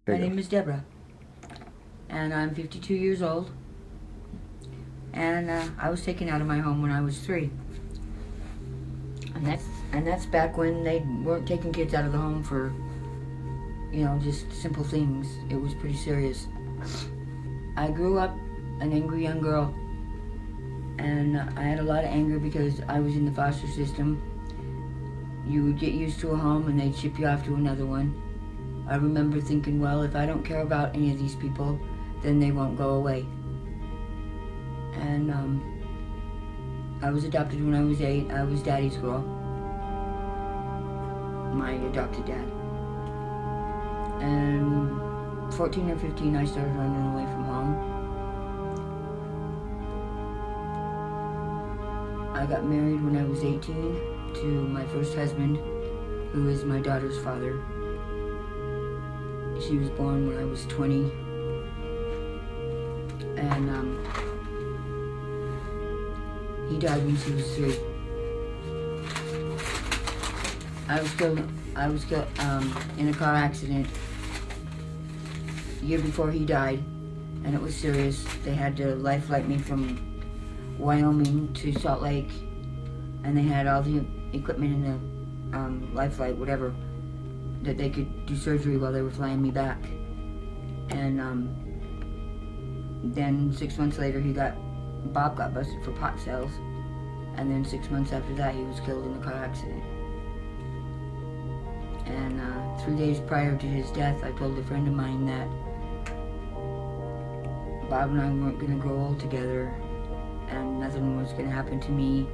My name is Deborah, and I'm 52 years old, and I was taken out of my home when I was 3. And that's back when they weren't taking kids out of the home for, just simple things. It was pretty serious. I grew up an angry young girl, and I had a lot of anger because I was in the foster system. You would get used to a home and they'd ship you off to another one. I remember thinking, well, if I don't care about any of these people, then they won't go away. And I was adopted when I was 8. I was Daddy's girl, my adopted dad. And 14 or 15, I started running away from home. I got married when I was 18 to my first husband, who is my daughter's father. She was born when I was 20, and he died when she was 3. I was killed in a car accident the year before he died, and it was serious. They had to life flight me from Wyoming to Salt Lake, and they had all the equipment in the life flight, whatever, that they could do surgery while they were flying me back. And then 6 months later, Bob got busted for pot sales, and then 6 months after that, he was killed in a car accident. And 3 days prior to his death, I told a friend of mine that Bob and I weren't going to grow old together, and nothing was going to happen to me,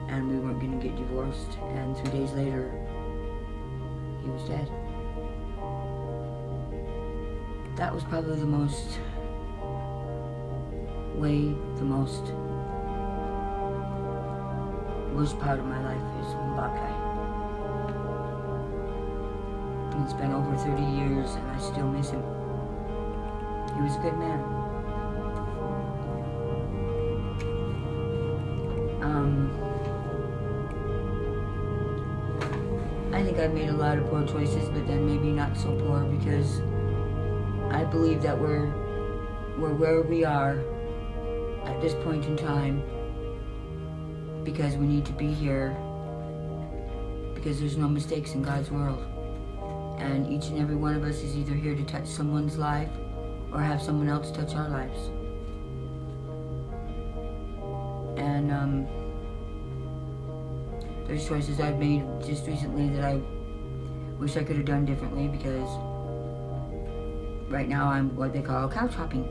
and we weren't going to get divorced. And 3 days later, he was dead. That was probably the most worst part of my life is when Bob died. And it's been over 30 years and I still miss him. He was a good man. I think I've made a lot of poor choices, but then maybe not so poor, because I believe that we're where we are at this point in time because we need to be here, because there's no mistakes in God's world. And each and every one of us is either here to touch someone's life or have someone else touch our lives. And there's choices I've made just recently that I wish I could have done differently, because right now I'm what they call couch hopping.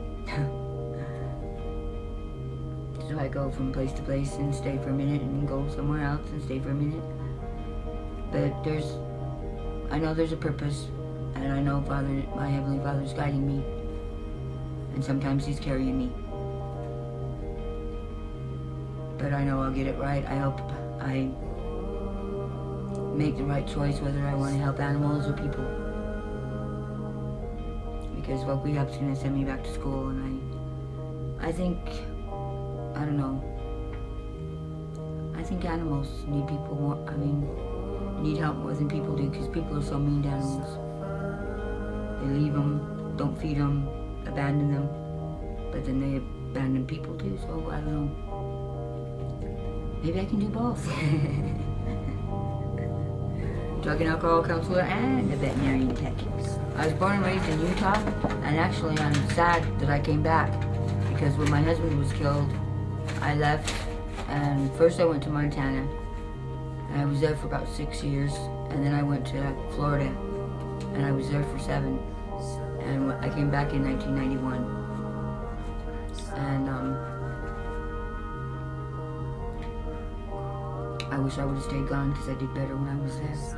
So I go from place to place and stay for a minute and go somewhere else and stay for a minute. But I know there's a purpose, and I know my Heavenly Father's guiding me, and sometimes He's carrying me. But I know I'll get it right. I hope I make the right choice, whether I want to help animals or people. Because Woke Up's going to send me back to school, and I think, I don't know, I think animals need people more, need help more than people do, because people are so mean to animals. They leave them, don't feed them, abandon them, but then they abandon people too, so I don't know. Maybe I can do both. Drug and alcohol counselor and a veterinarian tech. I was born and raised in Utah, and actually I'm sad that I came back, because when my husband was killed, I left, and first I went to Montana, and I was there for about 6 years, and then I went to Florida, and I was there for 7, and I came back in 1991, and I wish I would have stayed gone, because I did better when I was there.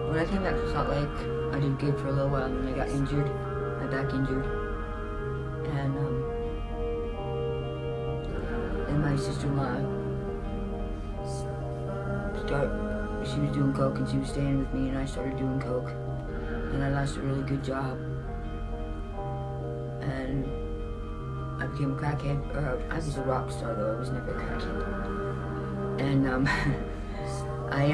When I came back to Salt Lake, I did good for a little while, and then I got injured, my back injured. And and my sister-in-law she was doing coke and she was staying with me, and I started doing coke, and I lost a really good job, and I became a crackhead. Or I was a rock star though, I was never a crackhead. And I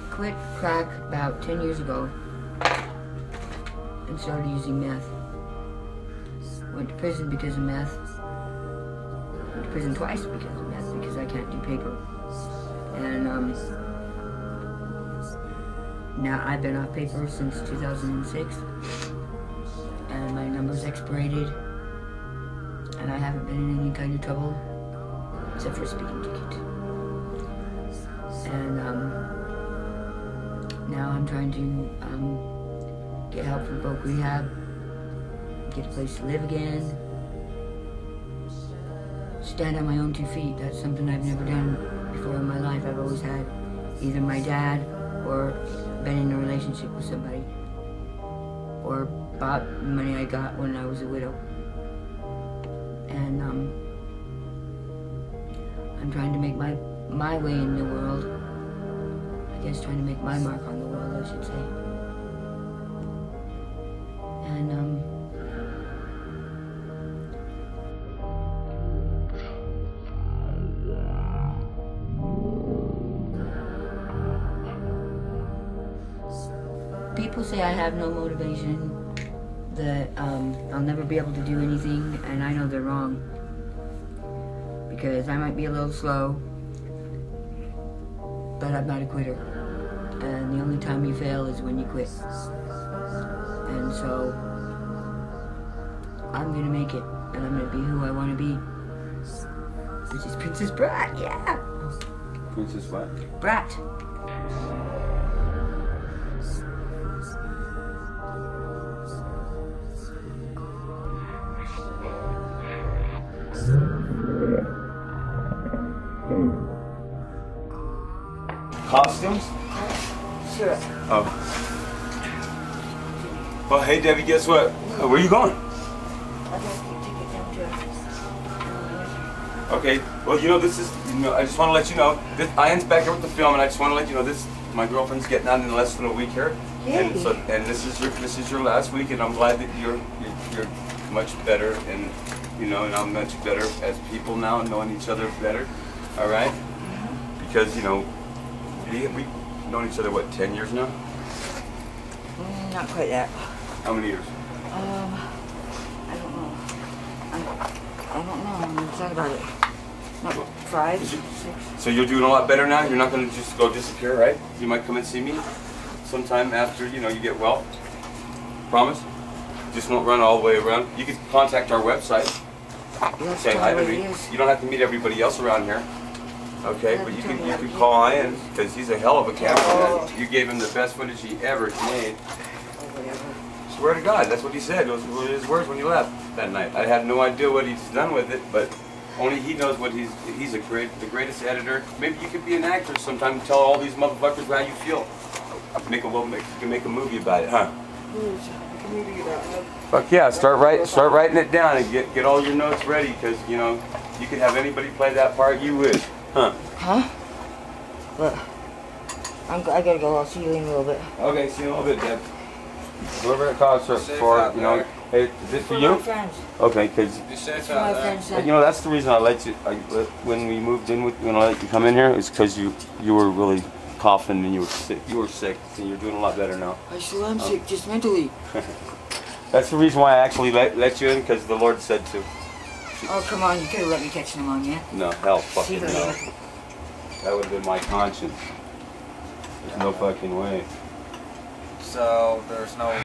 quit crack about 10 years ago and started using meth. Went to prison because of meth. Went to prison twice because of meth, because I can't do paper. And now I've been off paper since 2006, and my number's expirated, and I haven't been in any kind of trouble except for a speeding ticket. And now I'm trying to get help from folk rehab, get a place to live again, stand on my own 2 feet. That's something I've never done before in my life. I've always had either my dad or been in a relationship with somebody, or bought the money I got when I was a widow. And I'm trying to make my way in the world. I guess trying to make my mark on the world, I should say. And people say I have no motivation, that I'll never be able to do anything, and I know they're wrong. Because I might be a little slow, but I'm not a quitter. And the only time you fail is when you quit. And so, I'm gonna make it, and I'm gonna be who I wanna be. Which is Princess Brat, yeah! Princess what? Brat. Costumes? Sure. Oh. Well, hey Debbie, guess what? Where are you going? Okay. Well, you know, this is, I just want to let you know, Ian's back here with the film, and I just want to let you know my girlfriend's getting out in less than a week here. Yay. And this is your last week, and I'm glad that you're much better, and and I'm much better as people now, knowing each other better. All right? Because we've known each other, what, 10 years now? Not quite that. How many years? I don't know. I don't know. I'm upset about it. Not 5, 6. So you're doing a lot better now? You're not going to just go disappear, right? You might come and see me sometime after, you get well. Promise? Just won't run all the way around. You can contact our website. Say hi to me. You don't have to meet everybody else around here. Okay, but you can call Ian, because he's a hell of a cameraman. You gave him the best footage he ever made. Swear to God, that's what he said. Those were his words when he left that night. I have no idea what he's done with it, but only he knows what he's the greatest editor. Maybe you could be an actor sometime and tell all these motherfuckers how you feel. You can make a movie about it, huh? Fuck yeah! Start writing it down and get all your notes ready, because you could have anybody play that part you wish. Huh? Huh? What? I gotta go. I'll see you in a little bit. Okay, see you in a little bit, Deb. Whoever it calls for, hey, is this for you? Okay, because that's the reason I let you. When we moved in when I let you come in here, is because you were really coughing and you were sick. You were sick, and you're doing a lot better now. I still am sick, just mentally. That's the reason why I actually let you in, because the Lord said to. Oh, come on, you could have let me catch pneumonia. No, hell fucking no. That would have been my conscience. There's no fucking way. So, there's no